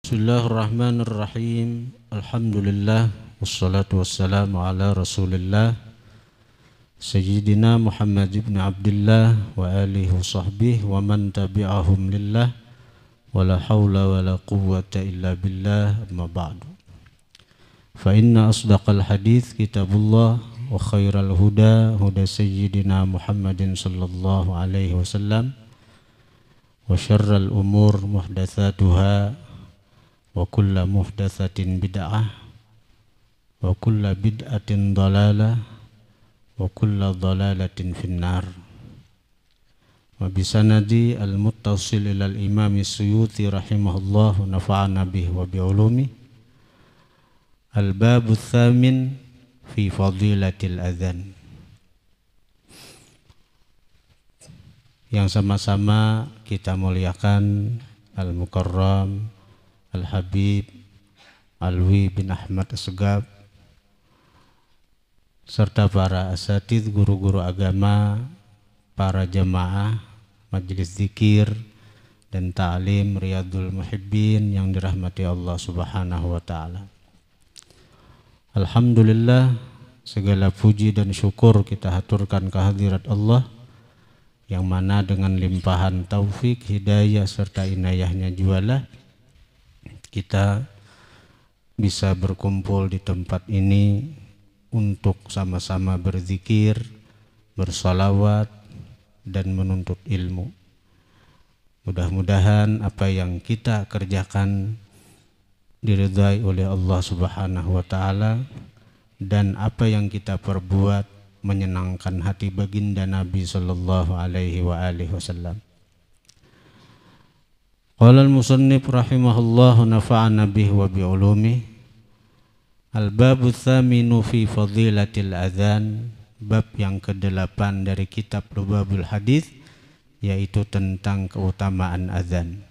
Bismillahirrahmanirrahim. Alhamdulillah wassalatu wassalamu ala Rasulillah Sayyidina Muhammad ibn Abdullah wa alihi wa sahbihi wa man tabi'ahum lillah wa la hawla wa la quwwata illa billah, amma ba'du. Fa inna asdaqal hadith kitabullah wa khairal huda huda Sayyidina Muhammadin sallallahu alaihi wasallam wa syarral umur muhdatsatuha wa kulla muhdatsatin bid'ah wa kulla bid'atin dalalah wa kulla dalalatin finnar. Wa bisanadi al-muttasil ilal imam Suyuti rahimahullah wa nafa'ana bihi wa bi'ulumi. Al-babu tsamin fi fadilatil adzan. Yang sama-sama kita muliakan Al-Mukarram Al-Habib Alwi bin Ahmad As-Segaf serta para asatidz, guru-guru agama, para jamaah majelis zikir dan ta'lim Riyadul Muhibbin yang dirahmati Allah Subhanahu wa taala. Alhamdulillah, segala puji dan syukur kita haturkan kehadirat Allah yang mana dengan limpahan taufik, hidayah serta inayahnya jualah kita bisa berkumpul di tempat ini untuk sama-sama berzikir, bersalawat dan menuntut ilmu. Mudah-mudahan apa yang kita kerjakan diridhai oleh Allah Subhanahu wa taala dan apa yang kita perbuat menyenangkan hati baginda Nabi sallallahu alaihi wasallam. Qala al-musannif rahimahullah nafa'ana bihi wa bi'ulumi. Al-babu tsaminu fi fadilatil adzan, bab yang ke-8 dari kitab Lubabul Hadits, yaitu tentang keutamaan azan.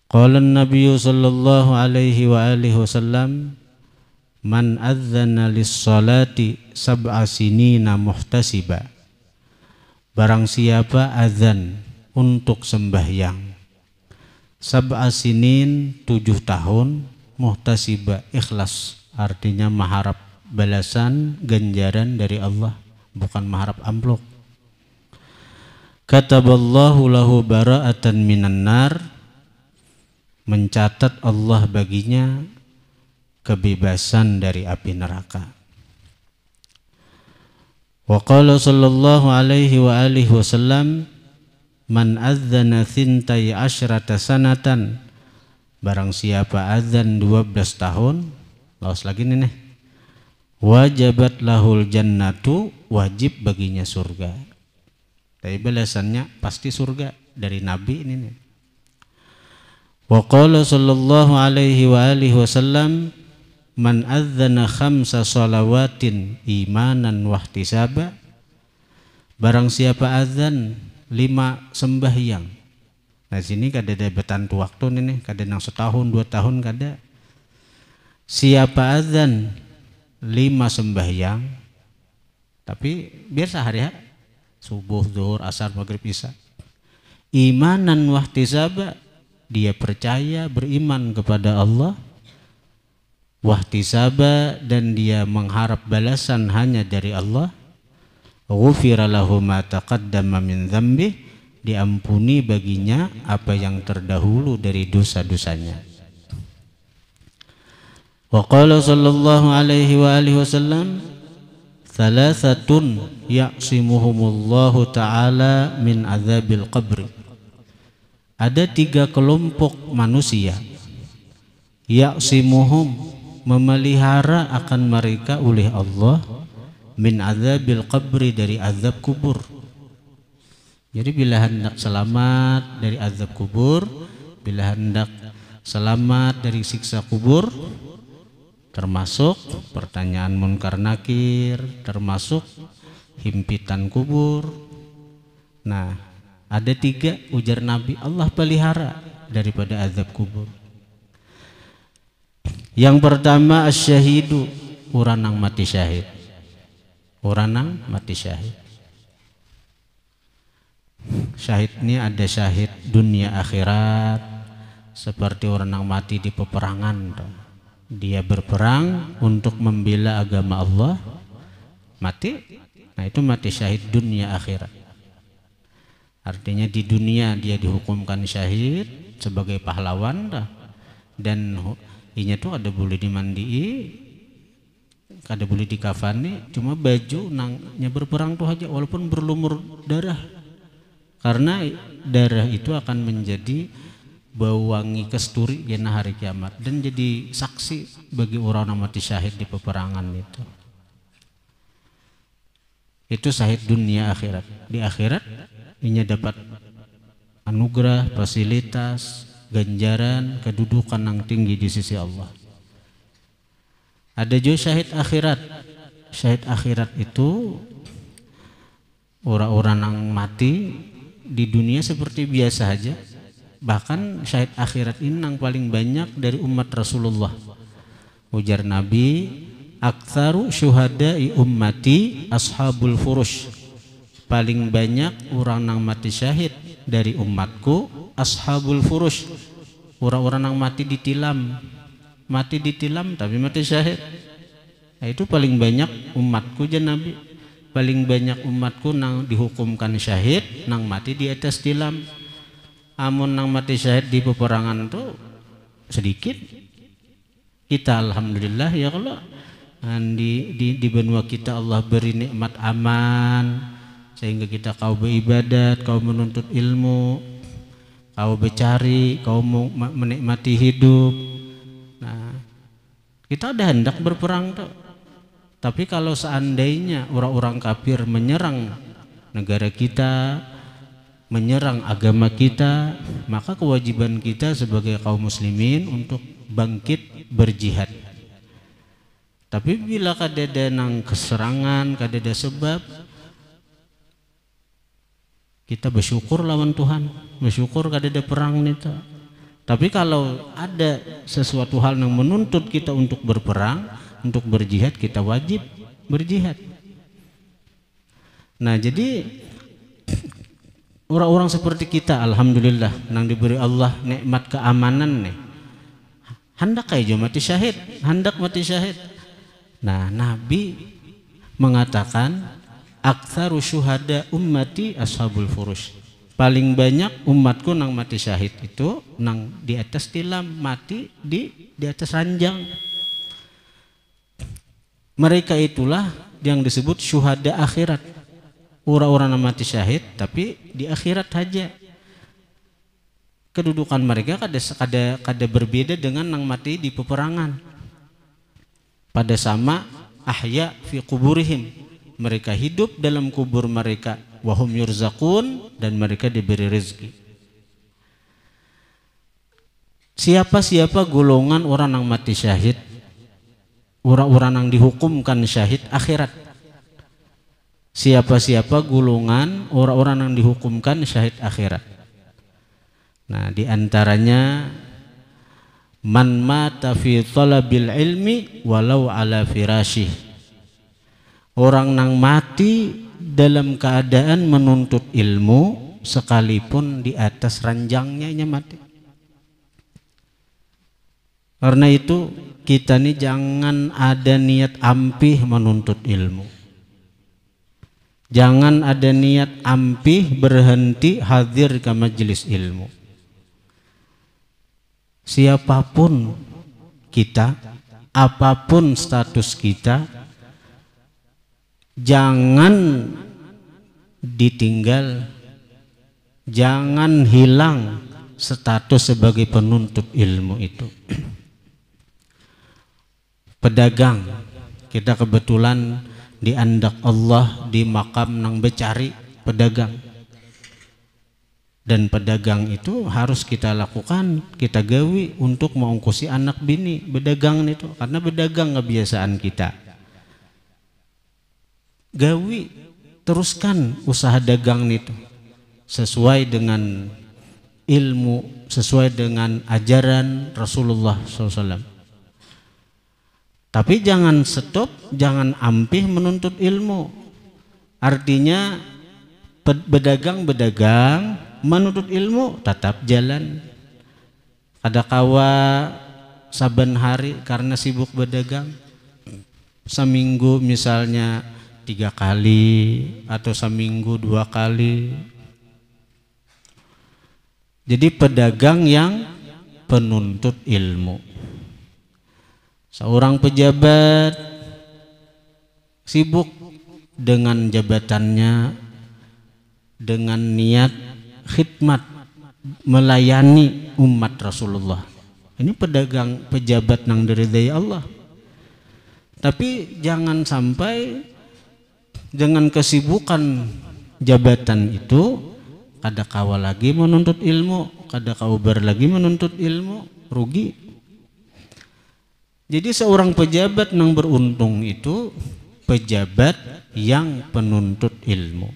Qala an-nabiy sallallahu alaihi wa alihi wasallam, man adzana lis-salati sab'a sinina muhtasiba. Barang siapa azan untuk sembahyang sab'a sinin 7 tahun, muhtasiba ikhlas, artinya mengharap balasan ganjaran dari Allah, bukan mengharap amplop. Kataballahu lahu bara'atan minan nar, mencatat Allah baginya kebebasan dari api neraka. Wa qala sallallahu alaihi wa alihi wasallam, man adzana thintai asyrata sanatan, barang siapa azan 12 tahun, lawas lagi nih, wajabat lahul jannatu, wajib baginya surga. Tapi balasannya pasti surga dari Nabi ini nih. Wa qala sallallahu alaihi wa alihi wasallam, man adzana khamsa salawatin imanan wahtisaba, barang siapa azan 5 sembahyang. Nah sini kada ada betantu waktu nih, kada nang setahun 2 tahun kada. Siapa azan 5 sembahyang, tapi biasa hari subuh, zuhur, asar, maghrib, isya. Imanan wahtisaba, dia percaya, beriman kepada Allah. Wahtisaba, dan dia mengharap balasan hanya dari Allah. Ghufira lahu ma taqaddama min dzambi, diampuni baginya apa yang terdahulu dari dosa-dosanya. Wa qala sallallahu alaihi wa alihi wasallam, thalathatun ya'simuhumullahu ta'ala min azabil qabri. Ada 3 kelompok manusia, ya'simuhum, memelihara akan mereka oleh Allah, min azabil qabri, dari azab kubur. Jadi bila hendak selamat dari azab kubur, bila hendak selamat dari siksa kubur, termasuk pertanyaan munkar nakir, termasuk himpitan kubur. Nah, ada 3 ujar Nabi Allah pelihara daripada azab kubur. Yang pertama asyahidu, orang yang mati syahid. Orang yang mati syahid. Syahid ini ada syahid dunia akhirat, seperti orang yang mati di peperangan. Dia berperang untuk membela agama Allah, mati. Nah itu mati syahid dunia akhirat. Artinya di dunia dia dihukumkan syahid sebagai pahlawan dan inya tuh ada boleh dimandii, ada boleh dikafani, cuma baju nangnya berperang tuh aja walaupun berlumur darah, karena darah itu akan menjadi bau wangi kesturi di hari kiamat dan jadi saksi bagi orang yang mati syahid di peperangan itu. Itu syahid dunia akhirat. Di akhirat ini dapat anugerah, fasilitas, ganjaran, kedudukan yang tinggi di sisi Allah. Ada juga syahid akhirat. Syahid akhirat itu orang-orang yang mati di dunia seperti biasa aja. Bahkan syahid akhirat ini yang paling banyak dari umat Rasulullah. Ujar Nabi, aktsaru syuhada'i ummati ashabul furush. Paling banyak orang yang mati syahid dari umatku ashabul furush. Orang-orang yang mati ditilam. Mati ditilam tapi mati syahid. Nah, itu paling banyak umatku jan Nabi. Paling banyak umatku nang dihukumkan syahid nang mati di atas tilam. Amun nang mati syahid di peperangan itu sedikit. Kita alhamdulillah ya Allah, di benua kita Allah beri nikmat aman sehingga kita kau beribadat, kau menuntut ilmu, kau bercari, kau menikmati hidup. Nah, kita ada hendak berperang tuh. Tapi kalau seandainya orang-orang kafir menyerang negara kita, menyerang agama kita, maka kewajiban kita sebagai kaum muslimin untuk bangkit berjihad. Tapi bila kadada nang keserangan, kadada sebab, kita bersyukur lawan Tuhan, bersyukur kadada perang itu. Tapi kalau ada sesuatu hal yang menuntut kita untuk berperang, untuk berjihad, kita wajib berjihad. Nah jadi orang-orang seperti kita alhamdulillah nang diberi Allah nikmat keamanan nih, hendak aja mati syahid, hendak mati syahid. Nah Nabi mengatakan aktsaru syuhada ummati ashabul furush. Paling banyak umatku nang mati syahid itu nang di atas tilam, mati di atas ranjang. Mereka itulah yang disebut syuhada akhirat. Orang-orang yang mati syahid tapi di akhirat saja. Kedudukan mereka kada berbeda dengan yang mati di peperangan. Pada sama ahya fi kuburihim, mereka hidup dalam kubur mereka, wahum yurzaqun, dan mereka diberi rezeki. Siapa-siapa golongan orang yang mati syahid, orang-orang yang dihukumkan syahid akhirat. Siapa-siapa golongan orang-orang yang dihukumkan syahid akhirat. Nah, diantaranya man mata fi talabil ilmi walau ala firasyih. Orang yang mati dalam keadaan menuntut ilmu sekalipun di atas ranjangnya mati. Karena itu kita nih jangan ada niat ampih menuntut ilmu. Jangan ada niat ampih berhenti hadir ke majelis ilmu. Siapapun kita, apapun status kita, jangan ditinggal, jangan hilang status sebagai penuntut ilmu itu. Pedagang, kita kebetulan diandak Allah di makam nang becari pedagang, dan pedagang itu harus kita lakukan, kita gawi untuk mengungkusi anak bini bedagang itu, karena bedagang kebiasaan kita. Gawi, teruskan usaha dagang itu sesuai dengan ilmu, sesuai dengan ajaran Rasulullah SAW. Tapi jangan stop, jangan ampih menuntut ilmu. Artinya berdagang-bedagang, menuntut ilmu tetap jalan. Ada kawa saben hari karena sibuk berdagang, seminggu misalnya 3 kali atau seminggu 2 kali. Jadi pedagang yang penuntut ilmu. Seorang pejabat sibuk dengan jabatannya, dengan niat khidmat melayani umat Rasulullah. Ini pedagang pejabat nang diridai Allah. Tapi jangan sampai dengan kesibukan jabatan itu kada kawa lagi menuntut ilmu, kada kaubar lagi menuntut ilmu, rugi. Jadi seorang pejabat nang beruntung itu pejabat yang penuntut ilmu.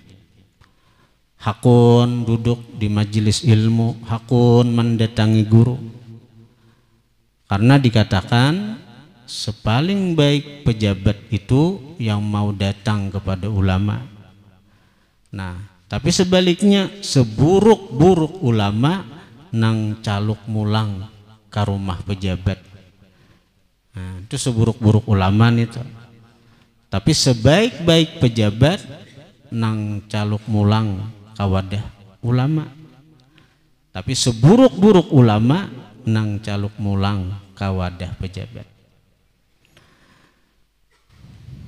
Hakun duduk di majelis ilmu, hakun mendatangi guru. Karena dikatakan sepaling baik pejabat itu yang mau datang kepada ulama. Nah, tapi sebaliknya seburuk-buruk ulama nang caluk mulang ke rumah pejabat. Nah, itu seburuk-buruk ulama itu. Tapi sebaik-baik pejabat nang caluk mulang kawadah ulama. Tapi seburuk-buruk ulama nang caluk mulang kawadah pejabat.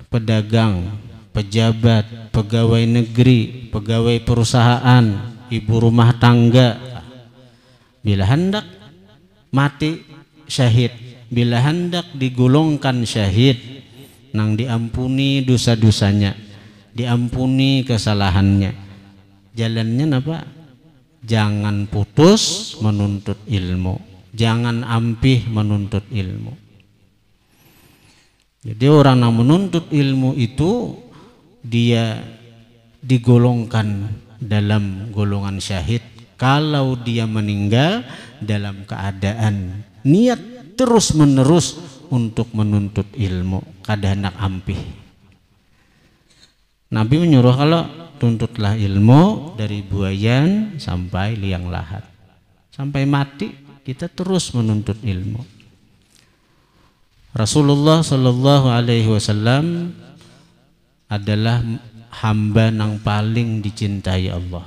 Pedagang, pejabat, pegawai negeri, pegawai perusahaan, ibu rumah tangga, bila hendak mati syahid, bila hendak digolongkan syahid, nang diampuni dosa-dosanya, diampuni kesalahannya. Jalannya apa? Jangan putus menuntut ilmu, jangan ampih menuntut ilmu. Jadi orang yang menuntut ilmu itu dia digolongkan dalam golongan syahid kalau dia meninggal dalam keadaan niat terus menerus untuk menuntut ilmu, kada hendak ampih. Nabi menyuruh kalau tuntutlah ilmu dari buayan sampai liang lahat. Sampai mati kita terus menuntut ilmu. Rasulullah Shallallahu Alaihi Wasallam adalah hamba yang paling dicintai Allah,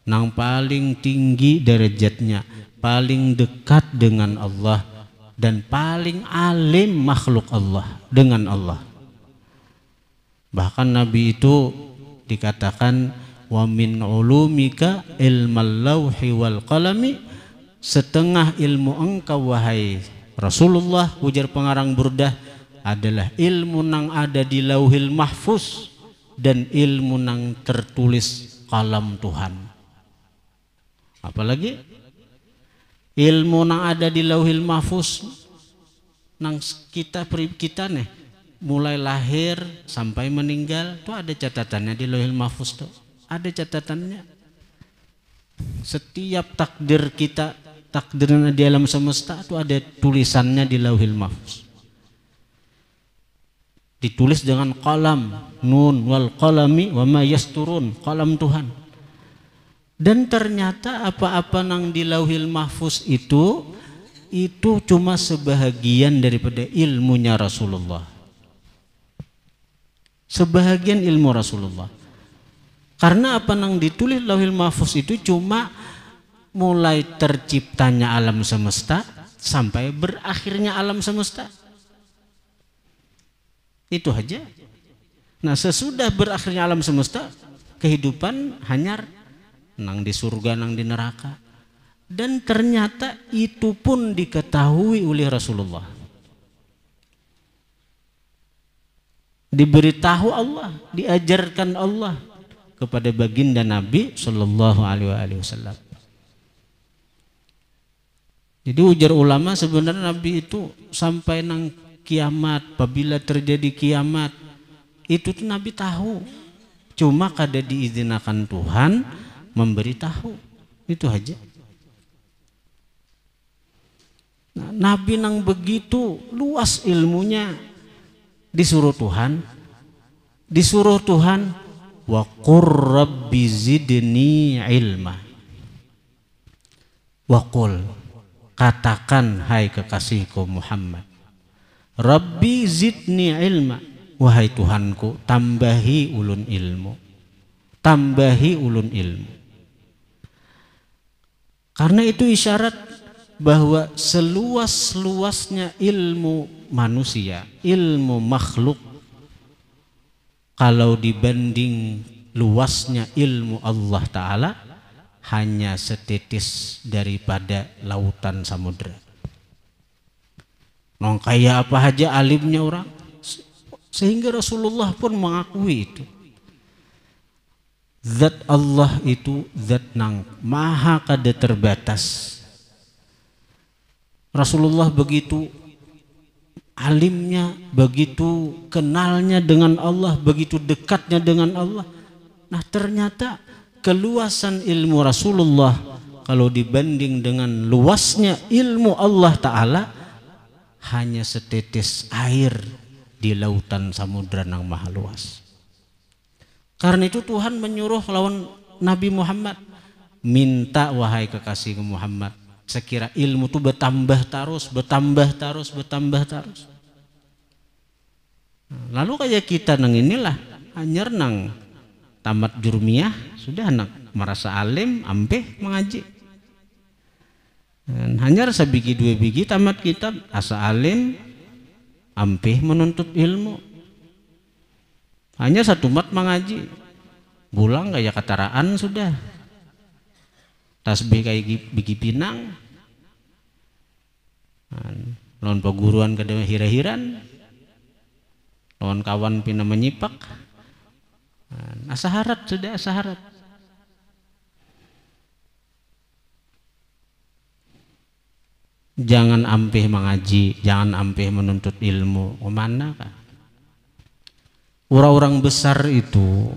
yang paling tinggi derajatnya, paling dekat dengan Allah, dan paling alim makhluk Allah dengan Allah. Bahkan Nabi itu dikatakan wa min ulumika ilmal lauhi wal qalami, setengah ilmu engkau wahai Rasulullah, ujar pengarang Burdah, adalah ilmu nang ada di lauhil mahfuz dan ilmu nang tertulis kalam Tuhan. Apalagi ilmu nang ada di lauhil mahfuz nang kita nih mulai lahir sampai meninggal tuh ada catatannya di lauhil mahfuz tuh. Ada catatannya. Setiap takdir kita, takdirnya di alam semesta itu ada tulisannya di lauhil mahfuz. Ditulis dengan qalam, nun wal qalami wa ma yasturun, qalam Tuhan. Dan ternyata apa-apa nang di lauhil mahfuz itu cuma sebahagian daripada ilmunya Rasulullah. Sebahagian ilmu Rasulullah. Karena apa nang ditulis lauhil mahfuz itu cuma mulai terciptanya alam semesta sampai berakhirnya alam semesta. Itu aja. Nah, sesudah berakhirnya alam semesta, kehidupan hanyar, nang di surga, nang di neraka. Dan ternyata itu pun diketahui oleh Rasulullah. Diberitahu Allah, diajarkan Allah kepada baginda Nabi Sallallahu Alaihi Wasallam. Jadi ujar ulama sebenarnya Nabi itu sampai nang kiamat, apabila terjadi kiamat itu tuh Nabi tahu, cuma kada diizinkan Tuhan memberitahu, itu aja. Nah, Nabi nang begitu luas ilmunya disuruh Tuhan wa qur rabbi zidni ilma, wa qul katakan hai kekasihku Muhammad, Rabbi zidni ilma, wahai Tuhanku tambahi ulun ilmu, tambahi ulun ilmu. Karena itu isyarat bahwa seluas-luasnya ilmu manusia, ilmu makhluk, kalau dibanding luasnya ilmu Allah Ta'ala, hanya setitis daripada lautan samudra. Nong kayak apa aja alimnya orang, sehingga Rasulullah pun mengakui itu. Zat Allah itu zat nang maha kada terbatas. Rasulullah begitu alimnya, begitu kenalnya dengan Allah, begitu dekatnya dengan Allah. Nah ternyata keluasan ilmu Rasulullah kalau dibanding dengan luasnya ilmu Allah Ta'ala hanya setetes air di lautan samudra yang maha luas. Karena itu Tuhan menyuruh lawan Nabi Muhammad, minta wahai kekasih Muhammad, sekira ilmu itu bertambah terus, bertambah terus, bertambah terus. Lalu kayak kita nang inilah hanya nang tamat jurmiyah sudah anak merasa alim ampe mengaji. Dan hanya sabigi dua biji tamat kitab asa alim ampe menuntut ilmu. Hanya satu mat mengaji, bulang kayak kataraan sudah, tasbih kayak bigi pinang, lawan peguruan kada hira-hiran, lawan kawan pina menyipak, asaharat sudah asaharat. Jangan ampeh mengaji, jangan ampeh menuntut ilmu, kemana kah? Orang-orang besar itu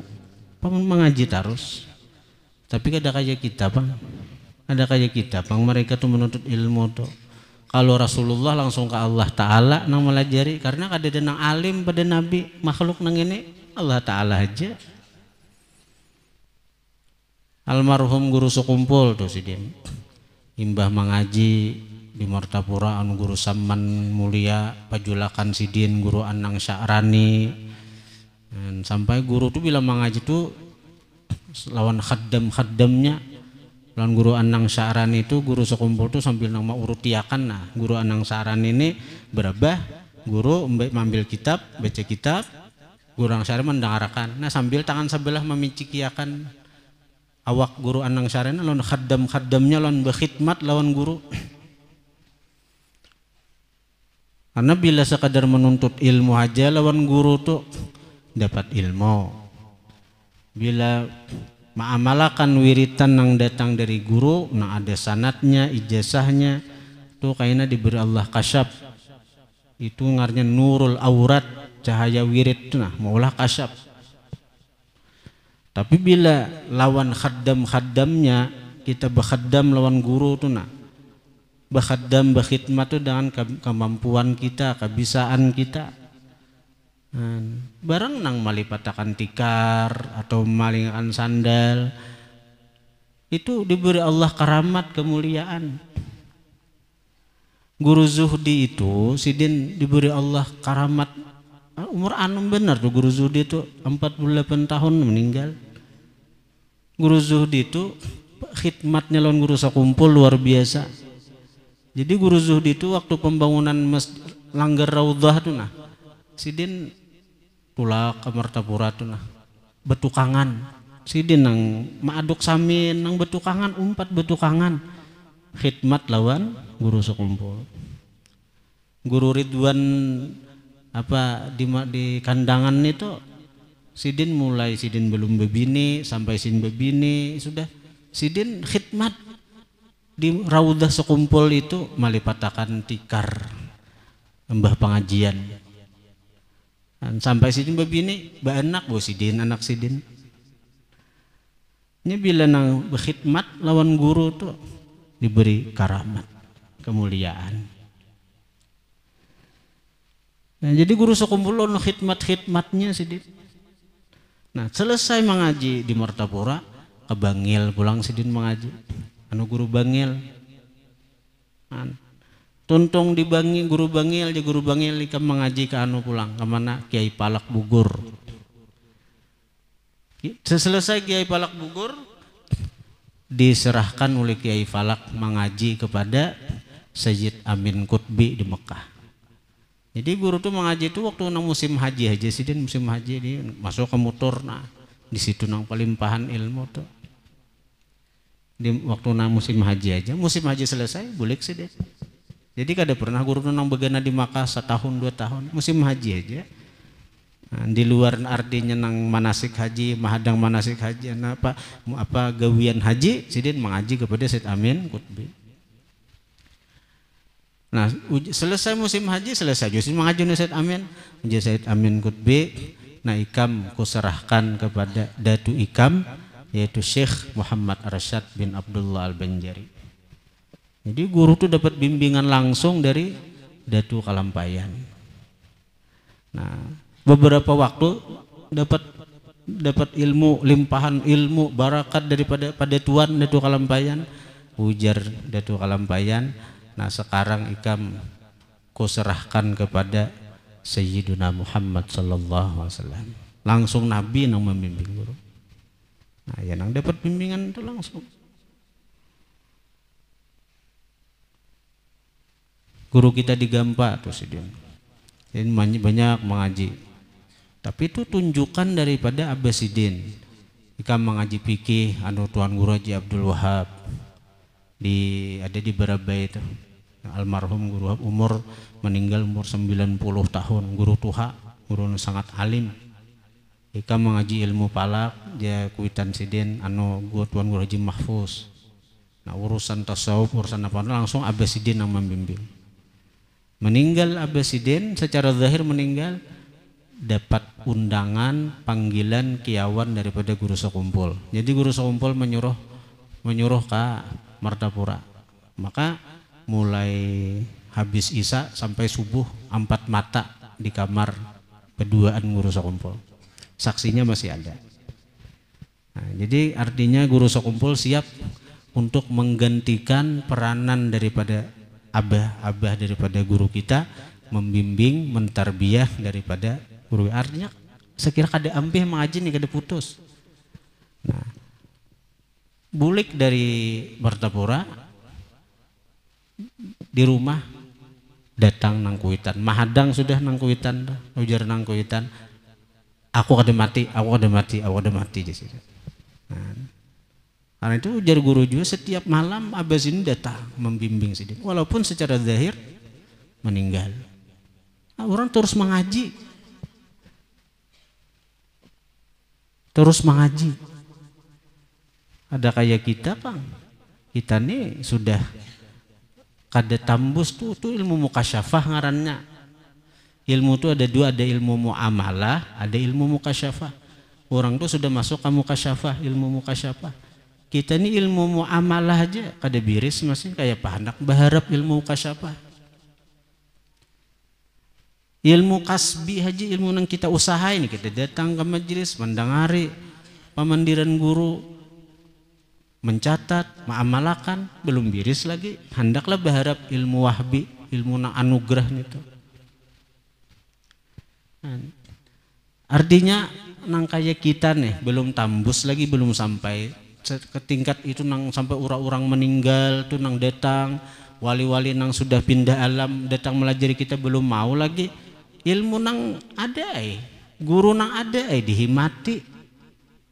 mengaji terus, tapi ada kayak kita bang, ada kayak kita bang, mereka tuh menuntut ilmu tuh. Kalau Rasulullah langsung ke Allah Ta'ala nang melajari, karena kada ada nang alim pada Nabi makhluk nang ini Allah Ta'ala aja. Almarhum guru sekumpul tuh sidin, imbah mengaji di Martapura anu guru Saman Mulia Pajulakan sidin, guru Anang Sya'rani. Dan sampai guru tuh bila mengaji tuh lawan khaddam-khaddamnya, lawan guru Anang Sya'rani itu guru sekumpul tuh sambil nama urutiakan. Nah guru Anang Sya'rani ini berabah, guru mengambil kitab, baca kitab, guru Anang Sya'rani mendengarkan. Nah sambil tangan sebelah memicikiakan awak guru Anang Sya'rani, lawan khaddam-khaddamnya lawan berkhidmat lawan guru. Karena bila sekadar menuntut ilmu aja lawan guru tuh dapat ilmu. Bila mengamalkan wiritan yang datang dari guru, nah ada sanatnya, ijazahnya, tuh kayaknya diberi Allah kasyaf. Itu ngarnya nurul aurat, cahaya wirid tuh nah maulah kasyaf. Tapi bila lawan khaddam-khaddamnya, kita berkhaddam lawan guru tuh nah, berkhaddam berkhidmat tuh dengan kemampuan kita, kebisaan kita. Barang nang malipatakan tikar atau malingkan sandal itu diberi Allah karamat kemuliaan. Guru Zuhdi itu sidin diberi Allah karamat umur anu benar tuh. Guru Zuhdi itu 48 tahun meninggal. Guru Zuhdi itu khidmatnya lawan guru sekumpul luar biasa. Jadi guru Zuhdi itu waktu pembangunan Langgar Raudhah tuh nah, sidin tulak ke Martapura tuh nah, betukangan. Sidin nang maaduk samin nang betukangan, umpat betukangan. Khidmat lawan guru sekumpul. Guru Ridwan apa di kandangan itu sidin mulai sidin belum bebini sampai sidin bebini sudah sidin khidmat di Raudhah sekumpul itu malipatakan tikar embah pengajian. Dan sampai sidin bebini ba anak bo sidin anak sidin. Ini bila nang berkhidmat lawan guru tuh diberi karamat kemuliaan. Nah, jadi guru sekumpul ono khidmat-khidmatnya sidin. Nah, selesai mengaji di Martapura ke Bangil pulang sidin mengaji. Anu guru Bangil. Tuntung dibangi guru bangil ikam mengaji ke anu pulang kemana Kiai Palak Bugur. Selesai Kiai Palak Bugur diserahkan oleh Kiai Palak mengaji kepada Sayyid Amin Qutbi di Mekah. Jadi guru tuh mengaji itu waktu nang musim haji aja sih, musim haji dia masuk ke motor, nah di situ nang pelimpahan ilmu tuh. Di waktu nang musim haji aja, musim haji selesai bulik sih deh. Jadi kada pernah guru nang begana di Makkah setahun 2 tahun, musim haji aja. Nah, di luar artinya nang manasik haji, mahadang manasik haji, apa gawian haji, sidin mengaji kepada Said Amin Qutbi. Nah, selesai musim haji selesai, jadi mengaji Said Amin, menjadi Said Amin Qutbi. Nah, ikam kuserahkan kepada Datu Ikam, yaitu Syekh Muhammad Arsyad bin Abdullah Al-Banjari. Jadi guru tuh dapat bimbingan langsung dari Datu Kalampayan. Nah, beberapa waktu dapat ilmu, limpahan ilmu, barakat daripada pada Tuan Datu Kalampayan. Ujar Datu Kalampayan, nah sekarang ikam kuserahkan kepada Sayyiduna Muhammad sallallahu alaihi wasallam. Langsung Nabi yang membimbing guru. Nah, ya nang dapat bimbingan itu langsung. Guru kita di Gampa tuh sidin. Jadi banyak mengaji. Tapi itu tunjukkan daripada Abbasidin. Ikam mengaji fikih anu Tuan Guru Haji Abdul Wahab. Ada di Barabai itu. Almarhum Guru Wahab meninggal umur 90 tahun. Guru tuha, guru sangat alim. Ikam mengaji ilmu palak, dia kuitan sidin anu Tuan Guru Haji Mahfuz. Nah, urusan tasawuf, urusan apa langsung Abbasidin yang membimbing. Meninggal Abbasidin secara zahir meninggal dapat undangan panggilan kiawan daripada guru sekumpul. Jadi guru sekumpul menyuruh ke Martapura. Maka mulai habis isya sampai subuh 4 mata di kamar berduaan guru sekumpul. Saksinya masih ada. Nah, jadi artinya guru sekumpul siap untuk menggantikan peranan daripada abah daripada guru kita, membimbing, mentarbiyah daripada guru. Artinya sekira kada ampih mengaji nih kada putus. Nah, bulik dari Martapura di rumah datang nang Kuitan, mahadang sudah nang Kuitan, ujar nang Kuitan, aku kada mati di situ. Nah, karena itu ujar guru juga setiap malam Abbasidin datang membimbing sidin, walaupun secara zahir meninggal. Nah, orang terus mengaji, Ada kayak kita Kang, kita nih sudah kada tambus tuh ilmu mukasyafah ngarannya. Ilmu tuh ada 2, ada ilmu muamalah, ada ilmu mukasyafah. Orang tuh sudah masuk ke mukasyafah, ilmu mukasyafah. Kita ini ilmu muamalah aja kada biris masih kayak pahanak berharap ilmu kasyafah. Ilmu kasbi aja, ilmu yang kita usahain, kita datang ke majelis mendengari pemandiran guru, mencatat, mengamalkan, belum biris lagi. Hendaklah berharap ilmu wahbi, ilmu nang anugerah itu. Artinya nang kayak kita nih belum tambus lagi, belum sampai ke tingkat itu nang sampai orang-orang meninggal tuh nang datang, wali-wali nang sudah pindah alam datang melajari kita belum mau lagi. Ilmu nang ada guru nang ada dihimati,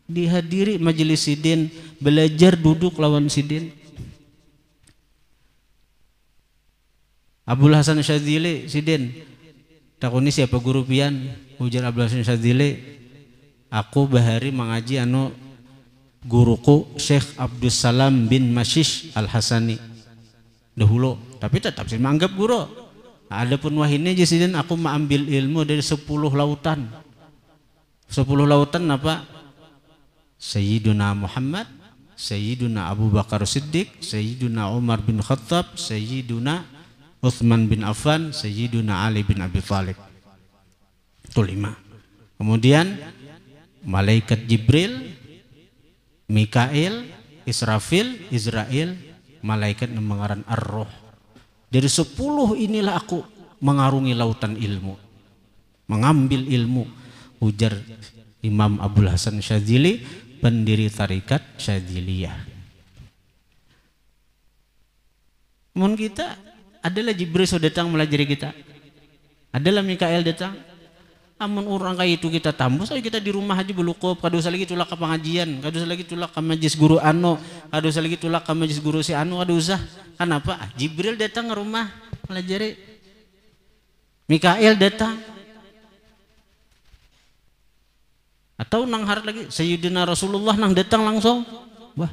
dihadiri majelis sidin, belajar duduk lawan sidin. Abdul Hasan Syadzili sidin takuni siapa guru pian, ujar Abdul Hasan Syadzili, aku bahari mengaji anu guruku Syekh Abdus Salam bin Mashish Al-Hasani dahulu, tapi tetap saya menganggap guru. Nah, adapun wahini jasidin aku mengambil ilmu dari 10 lautan. 10 lautan apa? Sayyiduna Muhammad, Sayyiduna Abu Bakar Siddiq, Sayyiduna Umar bin Khattab, Sayyiduna Uthman bin Affan, Sayyiduna Ali bin Abi Thalib. Itu 5. Kemudian malaikat Jibril, Mikail, Israfil, Israel, malaikat yang mengaran Ar-Ruh. Dari 10 inilah aku mengarungi lautan ilmu, mengambil ilmu, ujar Imam Abdul Hasan Syadzili, pendiri tarikat Syadziliyah. Mun kita adalah Jibril sudah datang melajari kita, adalah Mikael datang. Amun orang kayak itu kita tambus, ayo kita di rumah aja belukop, kadosa lagi tulak ke pengajian, kadosa lagi tulak ke majlis guru ano, kadosa lagi tulak ke majlis guru si ano, kadosa. Kenapa? Jibril datang ke rumah melajari, Mikael datang. Atau nang har lagi Sayyidina Rasulullah nang datang langsung. Wah,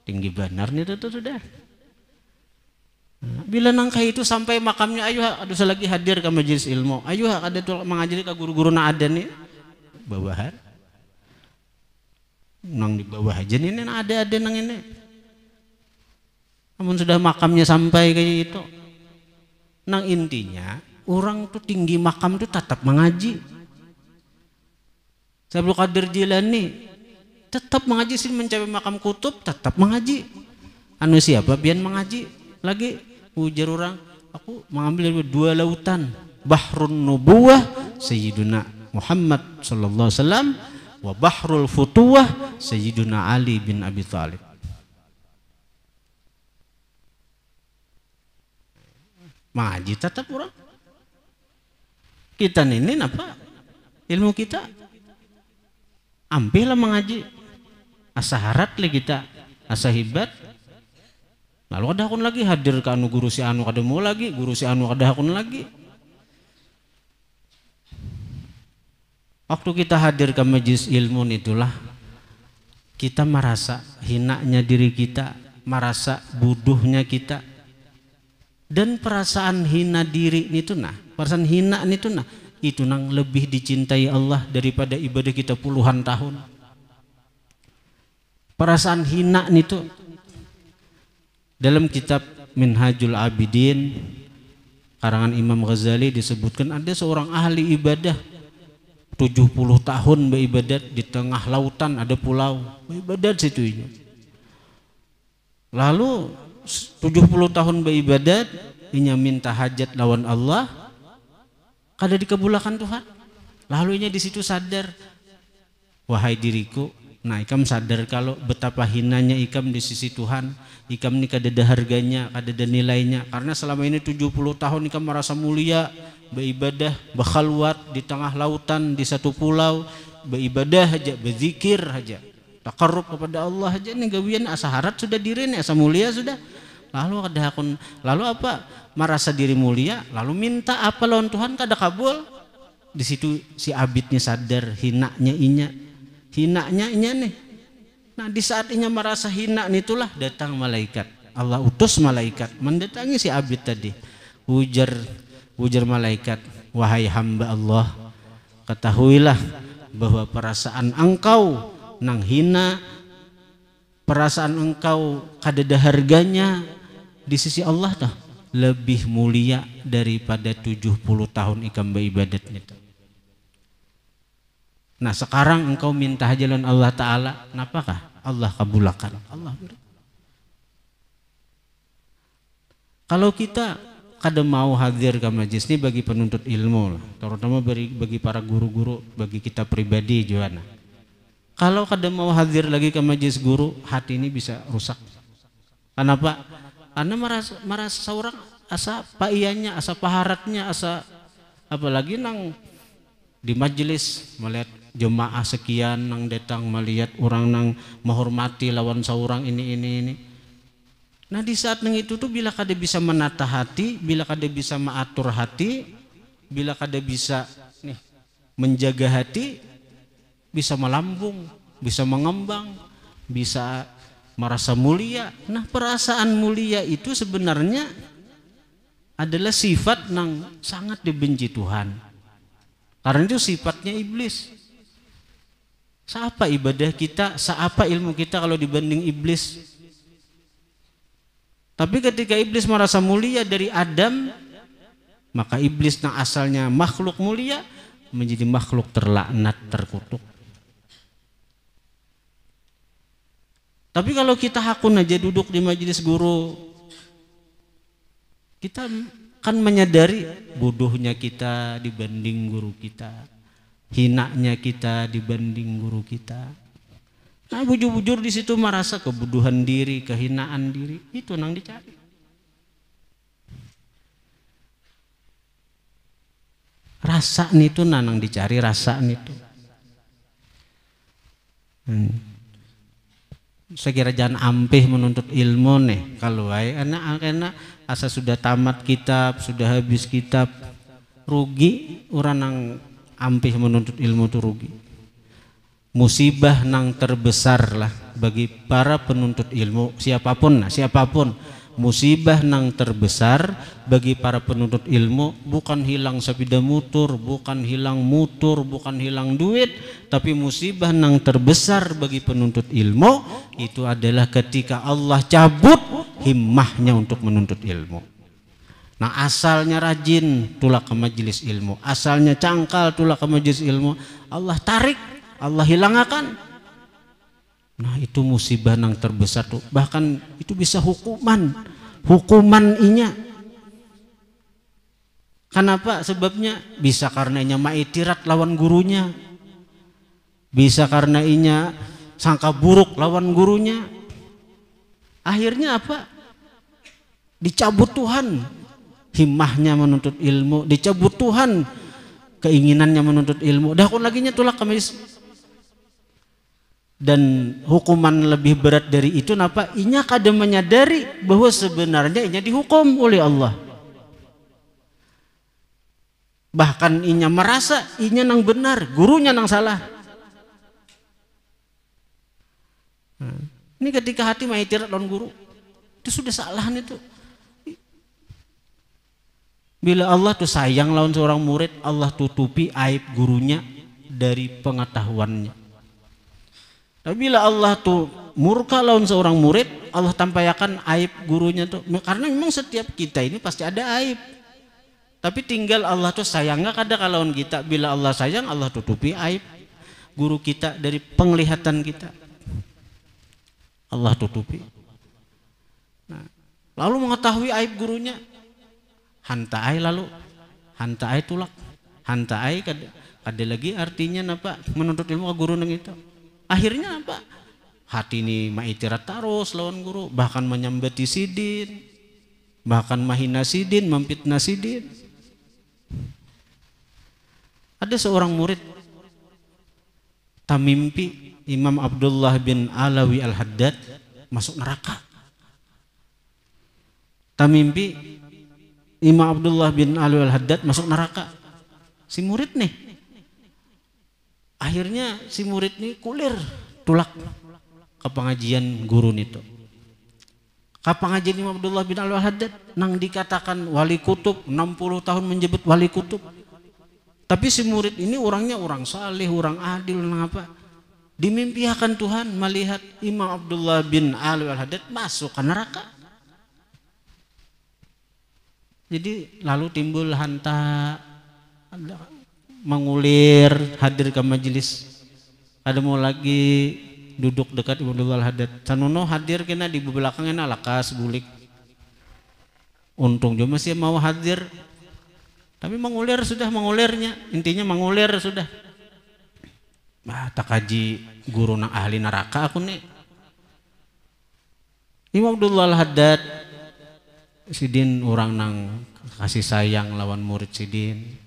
tinggi benar nih itu sudah. Bila nangka itu sampai makamnya, ayo ada lagi hadir ke majelis ilmu, ayo ada tuh mengajari ke guru-guru na ada nih bawahan nang di bawah aja nih ada nang ini. Namun sudah makamnya sampai kayak itu, nang intinya orang tuh tinggi makam tuh tetap mengaji. Abdul Qadir Jilani tetap mengaji, sih mencapai makam kutub tetap mengaji. Anu siapa biar mengaji lagi. Ujar orang, aku mengambil 2 lautan, Bahrun Nubuwah Sayyiduna Muhammad sallallahu alaihi wasallam wa Bahrul Futuwah Sayyiduna Ali bin Abi Thalib. Mengaji tetap orang. Kita ini apa? Ilmu kita ambillah mengaji. Asa harat lah kita, asa hibat. Lalu ada akun lagi hadir ke anu guru si anu kademu lagi, guru si anu ada akun lagi. Waktu kita hadir ke majelis ilmu itulah kita merasa hinanya diri kita, merasa bodohnya kita. Dan perasaan hina diri itu nah, perasaan hina itu nah, itu nang lebih dicintai Allah daripada ibadah kita puluhan tahun. Perasaan hina itu dalam kitab Minhajul Abidin karangan Imam Ghazali disebutkan ada seorang ahli ibadah 70 tahun beribadat di tengah lautan ada pulau beribadat situ. Lalu 70 tahun beribadat inya minta hajat lawan Allah kada dikabulkan Tuhan. Lalu inya di situ sadar, wahai diriku, nah ikam sadar kalau betapa hinanya ikam di sisi Tuhan. Ikam ini kada ada harganya, kada ada nilainya. Karena selama ini 70 tahun ikam merasa mulia, beribadah, berkhalwat di tengah lautan di satu pulau, beribadah aja, berzikir aja, takarrub kepada Allah aja. Ini gawian asa harat sudah diri nih, asa mulia sudah. Lalu ada akun, lalu apa? Merasa diri mulia, lalu minta apa lawan Tuhan kada kabul. Di situ si abidnya sadar hinanya inya nih. Nah di saat inya merasa hina itulah datang malaikat. Allah utus malaikat mendatangi si abid tadi. Ujar malaikat, wahai hamba Allah, ketahuilah bahwa perasaan engkau nang hina, perasaan engkau kadada harganya di sisi Allah tah lebih mulia daripada 70 tahun ikam beribadat itu. Nah sekarang engkau minta hajalan Allah Ta'ala, napakah? Allah kabulakan. Allah beri. Kalau kita kada mau hadir ke majlis ini bagi penuntut ilmu, terutama bagi para guru-guru, bagi kita pribadi juga. Kalau kada mau hadir lagi ke majlis guru, hati ini bisa rusak. Kenapa? Karena merasa seorang asa paiannya, asa paharatnya, asa apalagi nang di majlis melihat jemaah sekian nang datang melihat orang nang menghormati lawan seorang ini. Nah di saat nang itu tuh bila kada bisa menata hati, bila kada bisa mengatur hati, bila kada bisa menjaga hati, bisa melambung, bisa mengembang, bisa merasa mulia. Nah perasaan mulia itu sebenarnya adalah sifat nang sangat dibenci Tuhan. Karena itu sifatnya iblis. Seapa ibadah kita, seapa ilmu kita kalau dibanding iblis? Tapi ketika iblis merasa mulia dari Adam, maka iblis yang asalnya makhluk mulia menjadi makhluk terlaknat, terkutuk. Tapi kalau kita hakun aja duduk di majelis guru, Kita kan menyadari bodohnya kita dibanding guru kita, hinanya kita dibanding guru kita. Nah, bujur-bujur di situ merasa kebodohan diri, kehinaan diri, itu nang dicari. Rasa itu nang dicari, rasa itu. Saya kira jangan ampih menuntut ilmu nih kalau enak asa sudah tamat kitab, sudah habis kitab, rugi orang nang ampih menuntut ilmu itu rugi. Musibah nang terbesar lah bagi para penuntut ilmu siapapun musibah nang terbesar bagi para penuntut ilmu bukan hilang sepeda motor, bukan hilang motor, bukan hilang duit, tapi musibah nang terbesar bagi penuntut ilmu itu adalah ketika Allah cabut himmahnya untuk menuntut ilmu. Nah, asalnya rajin tulak ke majelis ilmu, asalnya cangkal tulak ke majelis ilmu, Allah tarik, Allah hilangkan. Nah, itu musibah yang terbesar tuh. Bahkan itu bisa hukuman inya. Kenapa? Sebabnya bisa karena inya maitirat lawan gurunya, bisa karena inya sangka buruk lawan gurunya. Akhirnya apa? Dicabut Tuhan himmahnya menuntut ilmu, dicabut Tuhan keinginannya menuntut ilmu. Dah kon laginya tulak ke majelis. Dan hukuman lebih berat dari itu napa? Inya kada menyadari bahwa sebenarnya inya dihukum oleh Allah. Bahkan inya merasa inya nang benar, gurunya nang salah. Ini ketika hati maitirat lawan guru, itu sudah salah itu. Bila Allah tuh sayang lawan seorang murid, Allah tutupi aib gurunya dari pengetahuannya. Tapi bila Allah tuh murka lawan seorang murid, Allah tampaikan aib gurunya tuh. Karena memang setiap kita ini pasti ada aib. Tapi tinggal Allah tuh sayang nggak kada lawan kita. Bila Allah sayang, Allah tutupi aib guru kita dari penglihatan kita. Allah tutupi. Nah, lalu mengetahui aib gurunya, hantaai lalu, hantaai tulak, hantaai kada lagi artinya napa menuntut ilmu ke guru nang itu. Akhirnya apa? Hati ini maitirat terus lawan guru, bahkan menyambati sidin, bahkan mahina sidin, memfitnah sidin. Ada seorang murid tamimpi Imam Abdullah bin Alawi Al-Haddad masuk neraka. Tamimpi Imam Abdullah bin Alawi Al-Haddad masuk neraka. Si murid nih. Akhirnya si murid ini kulir tulak ke pengajian guru itu. Ke pengajian Imam Abdullah bin Al-Haddad nang dikatakan wali kutub, 60 tahun menjebut wali kutub. Tapi si murid ini orangnya orang saleh, orang adil, orang apa? Dimimpiakan Tuhan melihat Imam Abdullah bin Al-Haddad masuk ke neraka. Jadi lalu timbul hanta mengulir hadir ke majelis. Ada mau lagi duduk dekat Imam Abdullah Al-Haddad. Sanono hadir kena di belakangnya lakas bulik. Untung juga masih mau hadir. Tapi mengulir sudah mengulirnya. Intinya mengulir sudah. Tak kaji guru nang ahli neraka aku nih. Imam Abdullah Al-Haddad sidin orang nang kasih sayang lawan murid sidin.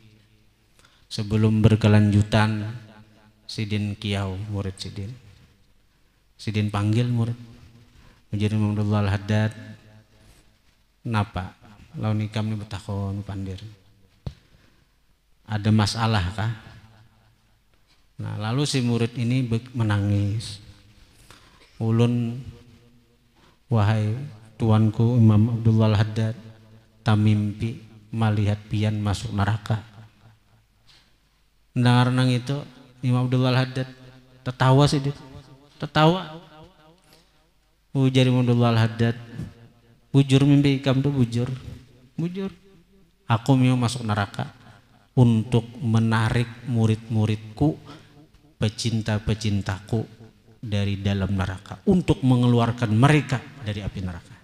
Sebelum berkelanjutan sidin kiau murid sidin. Sidin panggil murid. Menjadi Imam Abdullah Al-Haddad. Napa? Lawan ikam ni betakon pandir. Ada masalah kah? Nah, lalu si murid ini menangis. Ulun, wahai tuanku Imam Abdullah Al-Haddad, tamimpi melihat pian masuk neraka. Dengar nang itu Imam Abdullah Al-Haddad tertawa sih dia. Tertawa. Ujar Imam Abdullah Al-Haddad, bujur mimpi ikam tuh bujur. Bujur. Aku mau masuk neraka untuk menarik murid-muridku, pecinta-pecintaku dari dalam neraka, untuk mengeluarkan mereka dari api neraka.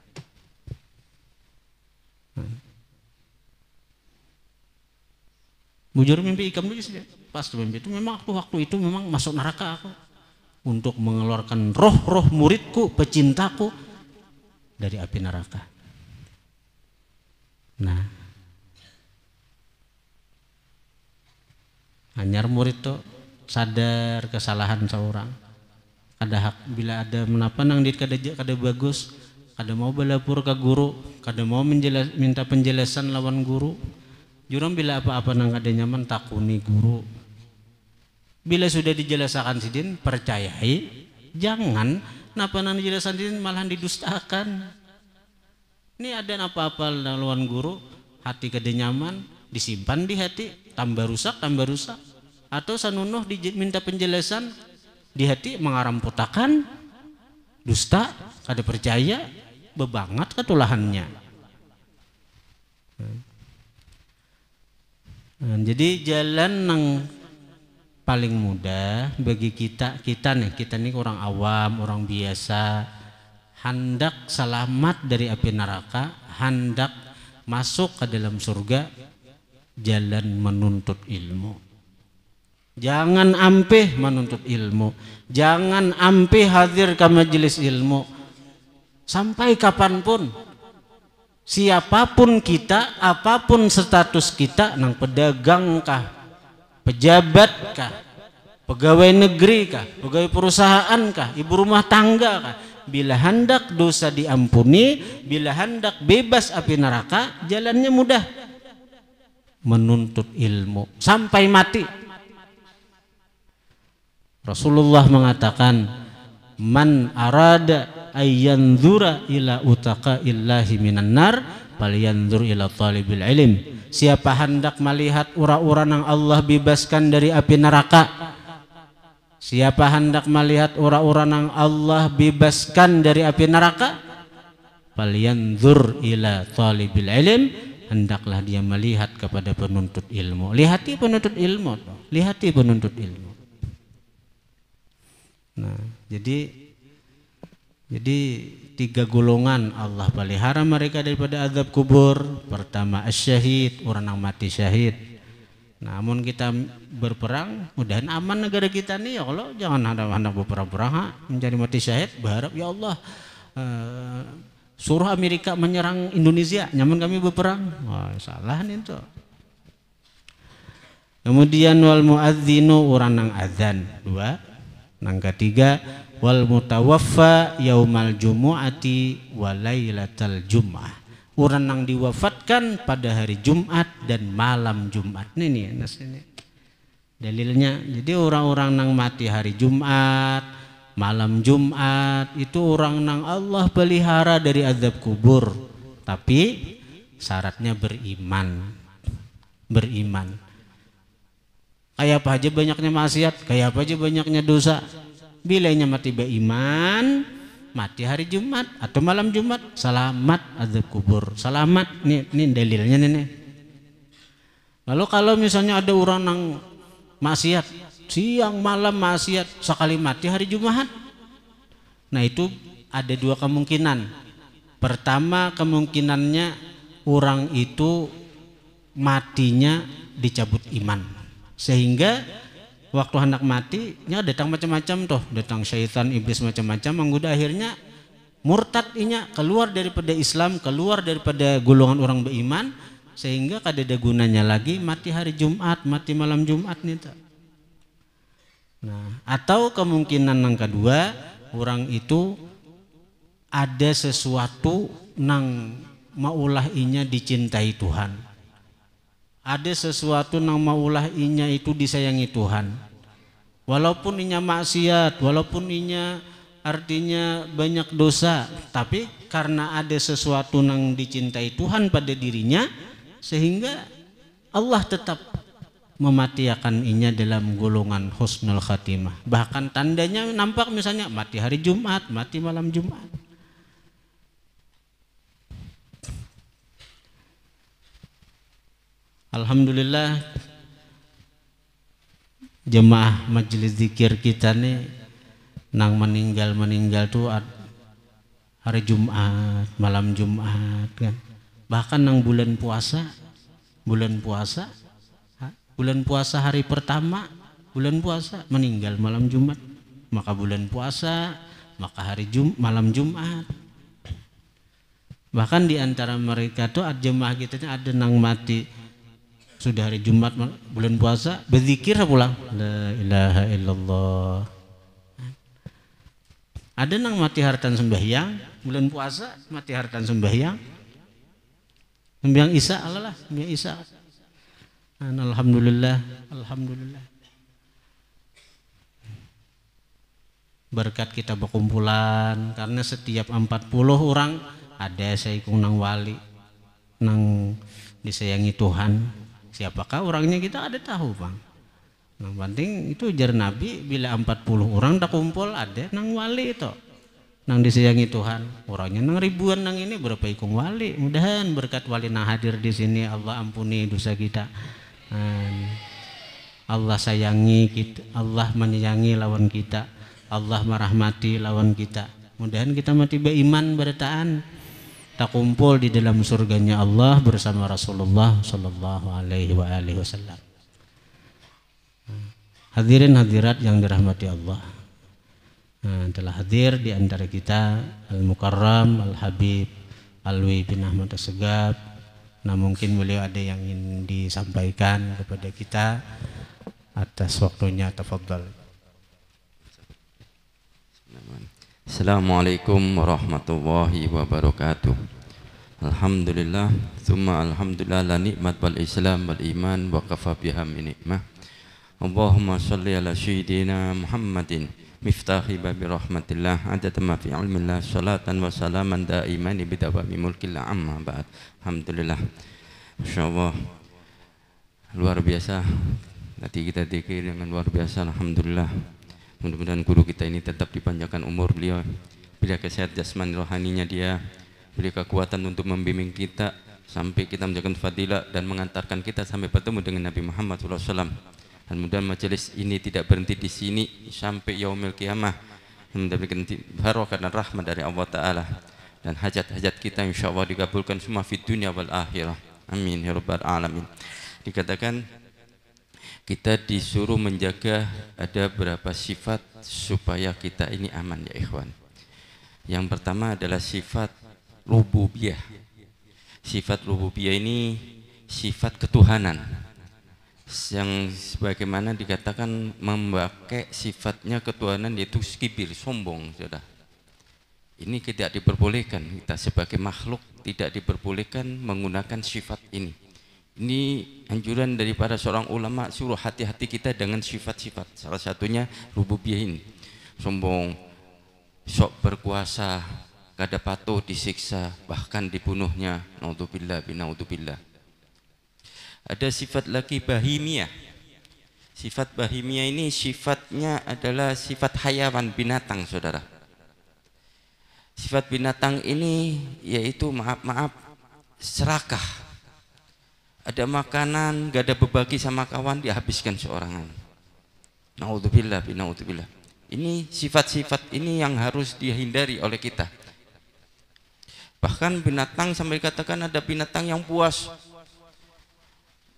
Bujur mimpi ikam dulu sih. Pas mimpi itu memang waktu itu memang masuk neraka aku untuk mengeluarkan roh-roh muridku, pecintaku dari api neraka. Nah, anyar murid tuh sadar kesalahan seorang. Kada hak bila ada menapa nang dit kada bagus, kada mau balapur ke guru, kada mau minta penjelasan lawan guru. Jurang bila apa-apa nang kada nyaman takuni guru. Bila sudah dijelaskan sidin percayai, jangan napa nang dijelaskan sidin malah didustakan. Ini ada apa-apa lawan guru, hati kada nyaman, disimpan di hati, tambah rusak. Atau sanunuh diminta penjelasan di hati mengaramputakan, dusta, kada percaya, bebangat ketulahannya. Nah, jadi jalan yang paling mudah bagi kita nih orang awam, orang biasa, hendak selamat dari api neraka, hendak masuk ke dalam surga, jalan menuntut ilmu. Jangan ampih menuntut ilmu, jangan ampih hadir ke majelis ilmu. Sampai kapanpun, siapapun kita, apapun status kita, nang pedagang kah, pejabat kah, pegawai negeri kah, pegawai perusahaan kah, ibu rumah tangga kah, bila hendak dosa diampuni, bila hendak bebas api neraka, jalannya mudah, menuntut ilmu sampai mati. Rasulullah mengatakan, man arada ayyanzura ila utaka illahi minan nar falyanzur ila talibil ilm. Siapa hendak melihat orang-orang yang Allah bebaskan dari api neraka, siapa hendak melihat orang-orang yang Allah bebaskan dari api neraka, falyanzur ila talibil ilm, hendaklah dia melihat kepada penuntut ilmu. Lihati penuntut ilmu, lihati penuntut ilmu. Nah, jadi 3 golongan Allah pelihara mereka daripada azab kubur. Pertama asyahid, orang yang mati syahid. Namun kita berperang, mudahan aman negara kita nih ya Allah, jangan ada hendak berperang menjadi mati syahid, berharap ya Allah suruh Amerika menyerang Indonesia, nyaman kami berperang. Wah, salah nih tuh. Kemudian wal muadzinu, orang yang azan. 2. Yang ketiga wal mutawaffa yaumal jumu'ati wa lailatal jum'ah, orang yang diwafatkan pada hari Jumat dan malam Jumat. Ini dalilnya. Jadi orang-orang yang mati hari Jumat, malam Jumat, itu orang yang Allah pelihara dari azab kubur, tapi syaratnya beriman. Kayak apa aja banyaknya maksiat, kayak apa aja banyaknya dosa, bilanya mati beriman, mati hari Jumat atau malam Jumat, selamat azab kubur, selamat. Ini dalilnya nih. Lalu kalau misalnya ada orang yang maksiat, siang malam maksiat, sekali mati hari Jumat, nah itu ada 2 kemungkinan. Pertama, kemungkinannya orang itu matinya dicabut iman, sehingga waktu hendak matinya datang macam-macam tuh, datang syaitan, iblis macam-macam, menggoda, akhirnya murtad inya, keluar daripada Islam, keluar daripada golongan orang beriman, sehingga kada ada gunanya lagi mati hari Jumat, mati malam Jumat nih tuh. Nah, atau kemungkinan yang kedua, orang itu ada sesuatu nang maulah inya dicintai Tuhan, ada sesuatu nang maulah inya itu disayangi Tuhan, walaupun inya maksiat, walaupun inya artinya banyak dosa, tapi karena ada sesuatu nang dicintai Tuhan pada dirinya, sehingga Allah tetap mematiakan inya dalam golongan husnul khatimah. Bahkan tandanya nampak, misalnya mati hari Jumat, mati malam Jumat. Alhamdulillah, jemaah majelis zikir kita nih nang meninggal tuh hari Jumat, malam Jumat kan. Bahkan nang bulan puasa Bulan puasa hari pertama, bulan puasa meninggal malam Jumat, maka bulan puasa, maka malam Jumat. Bahkan di antara mereka tuh jemaah kita ada nang mati sudah hari Jumat bulan puasa berzikir pulang la ilaha illallah. Ada nang mati hartan sembahyang bulan puasa, mati hartan sembahyang Isya Allah, sembahyang Isya. Alhamdulillah, alhamdulillah. Berkat kita berkumpulan, karena setiap 40 orang ada saya ikut nang wali, nang disayangi Tuhan. Siapakah orangnya kita ada tahu bang. Yang penting itu jar Nabi, bila 40 orang tak kumpul ada nang wali itu, nang disayangi Tuhan. Orangnya nang ribuan nang ini berapa ikung wali. Mudahan berkat wali nang hadir di sini Allah ampuni dosa kita. Allah sayangi kita, Allah menyayangi lawan kita, Allah merahmati lawan kita. Mudahan kita mati beriman berataan, tak kumpul di dalam surganya Allah bersama Rasulullah Sallallahu Alaihi Wasallam. Hadirin hadirat yang dirahmati Allah, telah hadir di antara kita Al-Mukarram Al-Habib Alwi bin Ahmad Assegaf. Nah mungkin beliau ada yang ingin disampaikan kepada kita atas waktunya. Tafadhal. Assalamualaikum warahmatullahi wabarakatuh. Alhamdulillah, tsumma alhamdulillah, la nikmat wal islam wal iman wa kafa biha min nikmah. Allahumma shalli ala sayyidina Muhammadin miftahi babi rahmatillah adada ma fi ilmillah salatan wa salaman daiman bidawami mulkillah amma ba'd. Alhamdulillah, masyaallah, luar biasa. Nanti kita zikir dengan luar biasa. Alhamdulillah, mudah-mudahan guru kita ini tetap dipanjangkan umur beliau, beri kesehatan jasmani rohaninya dia, beri kekuatan untuk membimbing kita sampai kita menjaga fadilah dan mengantarkan kita sampai bertemu dengan Nabi Muhammad SAW. Dan mudah majelis ini tidak berhenti di sini sampai yaumil qiyamah, mendapatkan barokah dan rahmat dari Allah Ta'ala, dan hajat-hajat kita insya Allah dikabulkan semua di dunia wal akhirah. Amin ya rabbal alamin. Dikatakan kita disuruh menjaga ada berapa sifat supaya kita ini aman ya ikhwan. Yang pertama adalah sifat rububiyah. Sifat rububiyah ini sifat ketuhanan, yang sebagaimana dikatakan memakai sifatnya ketuhanan, yaitu kibir, sombong. Saudara, ini tidak diperbolehkan. Kita sebagai makhluk tidak diperbolehkan menggunakan sifat ini. Ini anjuran daripada seorang ulama, suruh hati-hati kita dengan sifat-sifat. Salah satunya rububiyah ini, sombong, sok berkuasa, kada patuh, disiksa, bahkan dibunuhnya. Naudzubillah bin naudzubillah. Ada sifat lagi bahimiyah. Sifat bahimiyah ini sifatnya adalah sifat hayawan, binatang, saudara. Sifat binatang ini yaitu maaf-maaf serakah. Ada makanan, gak ada berbagi sama kawan, dihabiskan seorangan. Naudzubillah bin naudzubillah. Ini sifat-sifat ini yang harus dihindari oleh kita. Bahkan binatang sampai dikatakan ada binatang yang puas,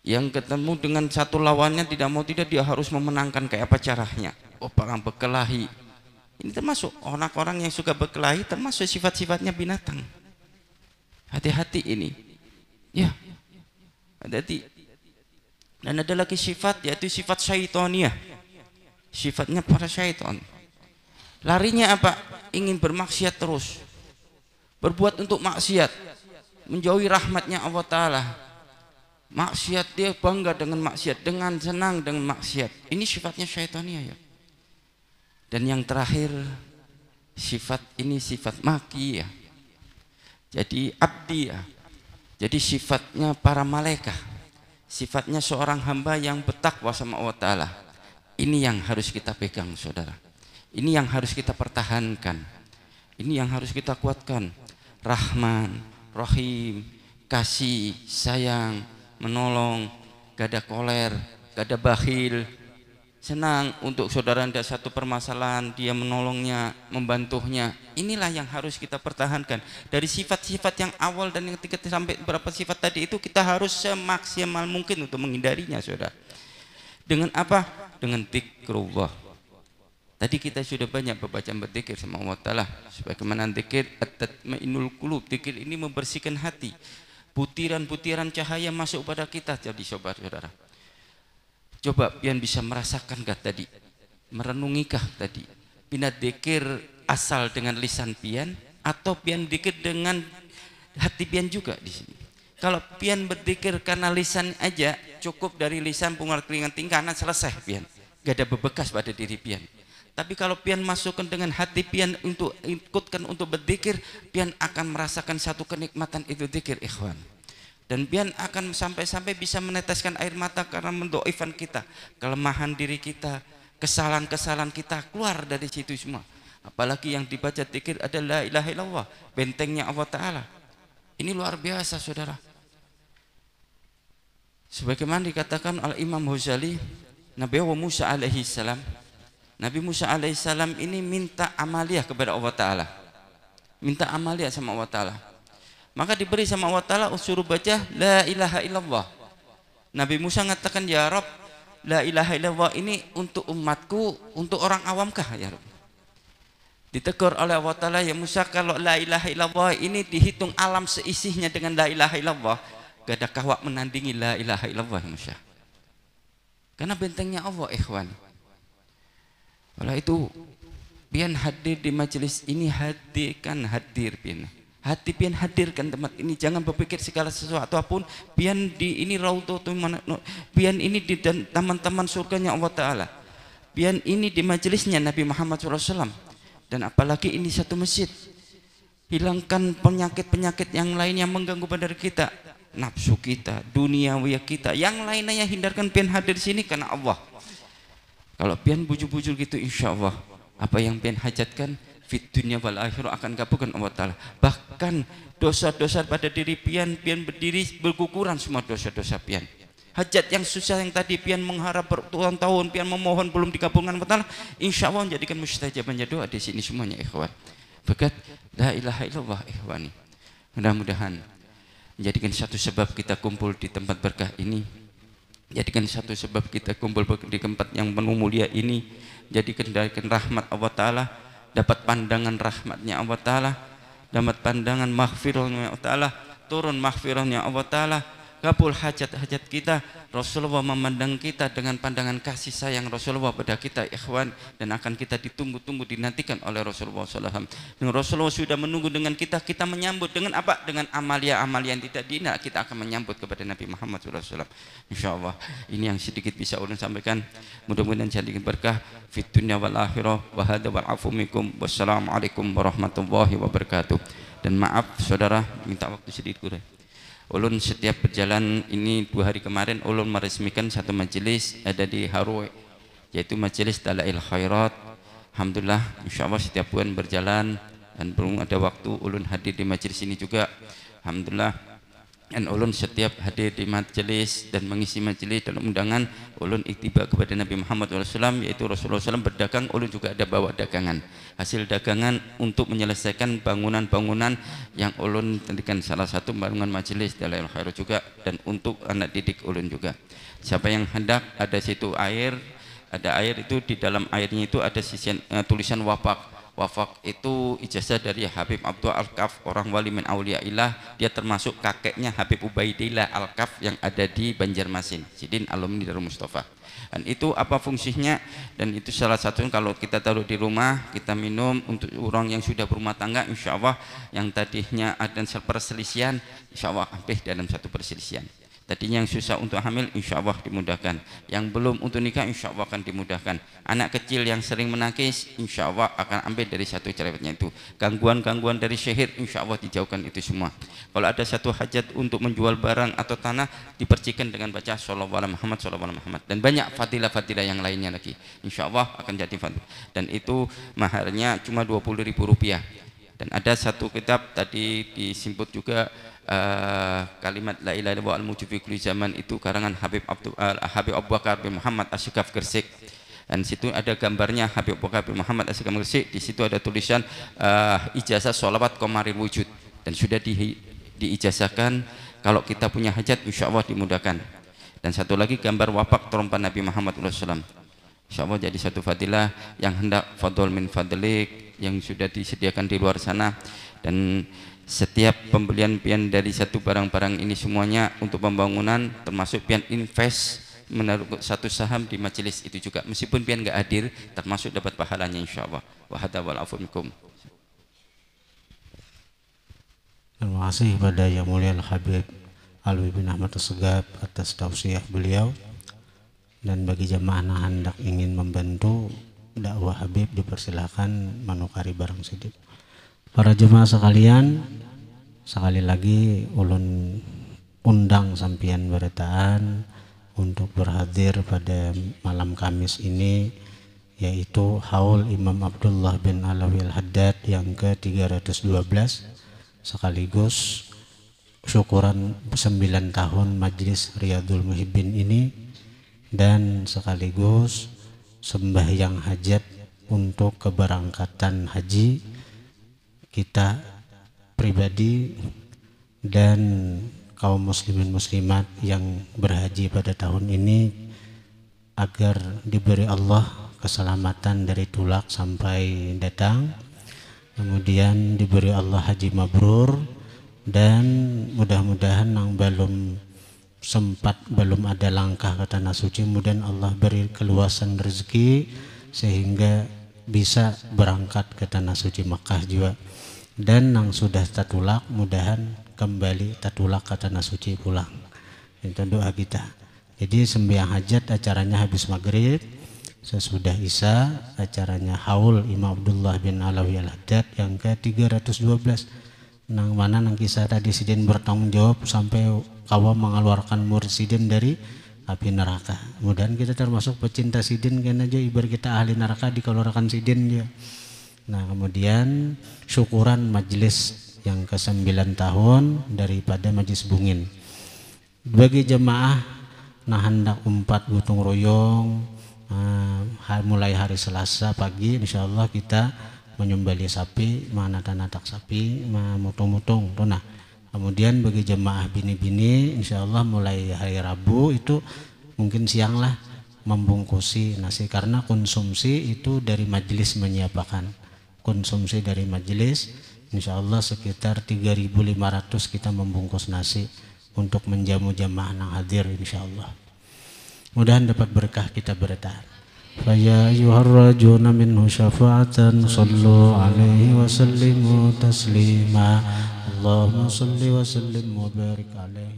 yang ketemu dengan satu lawannya tidak mau tidak dia harus memenangkan, kayak apa caranya. Oh, perang berkelahi. Ini termasuk orang-orang yang suka berkelahi, termasuk sifat-sifatnya binatang. Hati-hati ini. Ya. Hati-hati. Dan ada lagi sifat, yaitu sifat syaitaniyah. Sifatnya para syaitan. Larinya apa? Ingin bermaksiat terus. Berbuat untuk maksiat. Menjauhi rahmatnya Allah Ta'ala. Maksiat, dia bangga dengan maksiat, dengan senang dengan maksiat. Ini sifatnya syaitaniyah ya. Dan yang terakhir, sifat ini sifat maki ya. Jadi abdi ya. Jadi sifatnya para malaikat. Sifatnya seorang hamba yang bertakwa sama Allah Ta'ala. Ini yang harus kita pegang, saudara. Ini yang harus kita pertahankan. Ini yang harus kita kuatkan. Rahman, Rahim, kasih, sayang, menolong, gak ada koler, gak ada bakhil, senang untuk saudara ada satu permasalahan, dia menolongnya, membantunya. Inilah yang harus kita pertahankan. Dari sifat-sifat yang awal dan yang ketiga sampai berapa sifat tadi itu, kita harus semaksimal mungkin untuk menghindarinya, saudara. Dengan apa? Dengan zikrullah. Tadi kita sudah banyak berbaca berzikir sama Allah Ta'ala. Sebagaimana zikir at-tatmainul qulub, zikir ini membersihkan hati. Butiran-butiran cahaya masuk pada kita. Jadi saudara-saudara, coba pian bisa merasakankah tadi, merenungikah tadi, pian zikir asal dengan lisan pian atau pian zikir dengan hati pian juga di sini. Kalau pian berzikir karena lisan aja, cukup dari lisan pengeluar keringat tingkanan selesai pian, gak ada bebekas pada diri pian. Tapi kalau pian masukkan dengan hati pian untuk ikutkan untuk berzikir, pian akan merasakan satu kenikmatan itu zikir, ikhwan. Dan pian akan sampai-sampai bisa meneteskan air mata karena mendoifan kita, kelemahan diri kita, kesalahan-kesalahan kita keluar dari situ semua. Apalagi yang dibaca zikir adalah la ilaha illallah, bentengnya Allah Ta'ala. Ini luar biasa saudara. Sebagaimana dikatakan oleh Imam Ghazali, Nabi Musa alaihi salam, Nabi Musa alaihi salam ini minta amaliyah kepada Allah Ta'ala, minta amaliyah sama Allah Ta'ala, maka diberi sama Allah Ta'ala suruh baca la ilaha illallah. Nabi Musa mengatakan, ya Rabb, la ilaha illallah ini untuk umatku, untuk orang awamkah ya Rabb? Ditegur oleh Allah Ta'ala, ya Musa, kalau la ilaha illallah ini dihitung alam seisinya dengan la ilaha illallah, gak ada kawak menandingi la ilaha illallah ya Musa. Karena bentengnya Allah, ikhwan. Oleh itu pian hadir di majelis ini, hadir pian. Hati pian hadirkan tempat ini, jangan berpikir segala sesuatu apapun. Pian di ini raudhatun pian ini di taman-taman surganya Allah Ta'ala. Pian ini di majelisnya Nabi Muhammad SAW. Dan apalagi ini satu masjid. Hilangkan penyakit-penyakit yang lain yang mengganggu pada kita, nafsu kita, duniawi kita, yang lainnya hindarkan. Pian hadir di sini karena Allah. Kalau pian bujur-bujur gitu, insya Allah apa yang pian hajatkan fit dunya wal akhirah akan kabulkan Allah Ta'ala. Bahkan dosa-dosa pada diri pian berdiri berguguran semua dosa-dosa pian. Hajat yang susah yang tadi pian mengharap bertahun-tahun, pian memohon belum dikabulkan Allah Ta'ala, insya Allah menjadikan mustajabannya doa di sini semuanya, ikhwan. Berkat la ilaha illallah, ikhwani. Mudah-mudahan menjadikan satu sebab kita kumpul di tempat berkah ini, jadikan satu sebab kita kumpul di tempat yang penuh mulia ini, jadikan rahmat Allah Ta'ala, dapat pandangan rahmatnya Allah Ta'ala, dapat pandangan maghfirahnya Allah Ta'ala, turun maghfirahnya Allah Ta'ala, kabul hajat-hajat kita. Rasulullah memandang kita dengan pandangan kasih sayang Rasulullah pada kita, ikhwan, dan akan kita ditunggu-tunggu, dinantikan oleh Rasulullah SAW. Dan Rasulullah sudah menunggu dengan kita menyambut dengan apa? Dengan amalia-amalia yang tidak dina, kita akan menyambut kepada Nabi Muhammad SAW. Insya Allah ini yang sedikit bisa ulun sampaikan, mudah-mudahan jadi berkah fit dunya wal akhirah. Wa hadza wal afu minkum. Wassalamualaikum warahmatullahi wabarakatuh. Dan maaf saudara, minta waktu sedikit kurang. Ulun setiap berjalan ini 2 hari kemarin ulun meresmikan satu majelis ada di Harue, yaitu majelis Dalail Khairat. Alhamdulillah, insya Allah setiap bulan berjalan dan belum ada waktu ulun hadir di majelis ini juga. Alhamdulillah. Dan ulun setiap hadir di majelis dan mengisi majelis dalam undangan, ulun iktiba kepada Nabi Muhammad SAW, yaitu Rasulullah SAW berdagang, ulun juga ada bawa dagangan, hasil dagangan untuk menyelesaikan bangunan-bangunan yang ulun tentukan, salah satu bangunan majelis Dalail Khairat juga, dan untuk anak didik ulun juga. Siapa yang hendak, ada situ air, ada air itu, di dalam airnya itu ada tulisan wafak. Wafak itu ijazah dari Habib Abdul Al-Kaf, orang wali min auliyaillah. Dia termasuk kakeknya Habib Ubaidillah Al-Kaf yang ada di Banjarmasin, Sidin alumni Darul Mustafa. Dan itu apa fungsinya? Dan itu salah satunya kalau kita taruh di rumah, kita minum. Untuk orang yang sudah berumah tangga, insya Allah yang tadinya ada perselisihan, insya Allah hampir dalam satu perselisihan. Tadinya yang susah untuk hamil, insya Allah dimudahkan. Yang belum untuk nikah, insya Allah akan dimudahkan. Anak kecil yang sering menangis, insya Allah akan ambil dari satu cerewetnya itu. Gangguan-gangguan dari syihir, insya Allah dijauhkan itu semua. Kalau ada satu hajat untuk menjual barang atau tanah, dipercikan dengan baca Shallallahu alaihi Muhammad, Shallallahu alaihi Muhammad. Dan banyak fadilah-fadilah yang lainnya lagi. Insya Allah akan jadi fadilah. Dan itu maharnya cuma Rp20.000. Dan ada satu kitab tadi disimput juga, kalimat la ilaha illallah al-mujib fi kulli zaman, itu karangan Habib Abu Bakar bin Muhammad Asyikaf Gresik. Dan situ ada gambarnya Habib Abu Bakar bin Muhammad Asyikaf Gresik. Di situ ada tulisan ijazah sholawat qamaril wujud, dan sudah diijazahkan kalau kita punya hajat insya Allah dimudahkan. Dan satu lagi gambar wapak trompa Nabi Muhammad SAW. Insya Allah jadi satu fadilah yang hendak fadol min fadlik yang sudah disediakan di luar sana. Dan setiap pembelian pian dari satu barang-barang ini semuanya untuk pembangunan, termasuk pian invest menaruh satu saham di majelis itu juga, meskipun pian nggak hadir termasuk dapat pahalanya insya Allah. Wa hadza wal afu minkum. Terima kasih kepada Yang Mulia Al-Habib Alwi bin Ahmad Assegaf atas tausiah beliau. Dan bagi jemaah yang hendak ingin membantu dakwah Habib dipersilahkan menukari barang sidik. Para jemaah sekalian, sekali lagi ulun undang sampian beretaan untuk berhadir pada malam Kamis ini, yaitu haul Imam Abdullah bin Alawi Al-Haddad yang ke-312, sekaligus syukuran 9 tahun Majlis Riyadul Muhibbin ini, dan sekaligus sembahyang hajat untuk keberangkatan haji kita pribadi dan kaum muslimin muslimat yang berhaji pada tahun ini, agar diberi Allah keselamatan dari tulak sampai datang, kemudian diberi Allah haji mabrur, dan mudah-mudahan yang belum ada langkah ke tanah suci, kemudian Allah beri keluasan rezeki sehingga bisa berangkat ke tanah suci Makkah juga. Dan yang sudah tatulak mudahan kembali tatulak ke tanah suci pulang. Itu doa kita. Jadi sembahyang hajat acaranya habis maghrib, sesudah isya acaranya haul Imam Abdullah bin Alawi Al-Haddad yang ke-312, nang mana nang kisah tadi sidin bertanggung jawab sampai kawa mengeluarkan mursidin dari api neraka. Mudahan kita termasuk pecinta sidin, kan aja ibarat kita ahli neraka dikeluarkan sidin ya. Nah, kemudian syukuran majelis yang ke-9 tahun daripada Majlis Bungin. Bagi jemaah nah hendak umpat gotong royong, mulai hari Selasa pagi insyaallah kita menyembelih sapi, manatak sapi, mutung-mutung. Nah, kemudian bagi jemaah bini-bini insyaallah mulai hari Rabu itu mungkin siang lah membungkusi nasi, karena konsumsi itu dari majelis menyiapkan. Konsumsi dari majelis insyaallah sekitar 3.500 kita membungkus nasi untuk menjamu jemaah yang hadir insyaallah. Mudahan dapat berkah kita bertahan. Faya ayyuhar rajuna minhu syafa'atan sallu alaihi wa sallimu taslima. Allahumma salli wa sallim wa barik alaihi.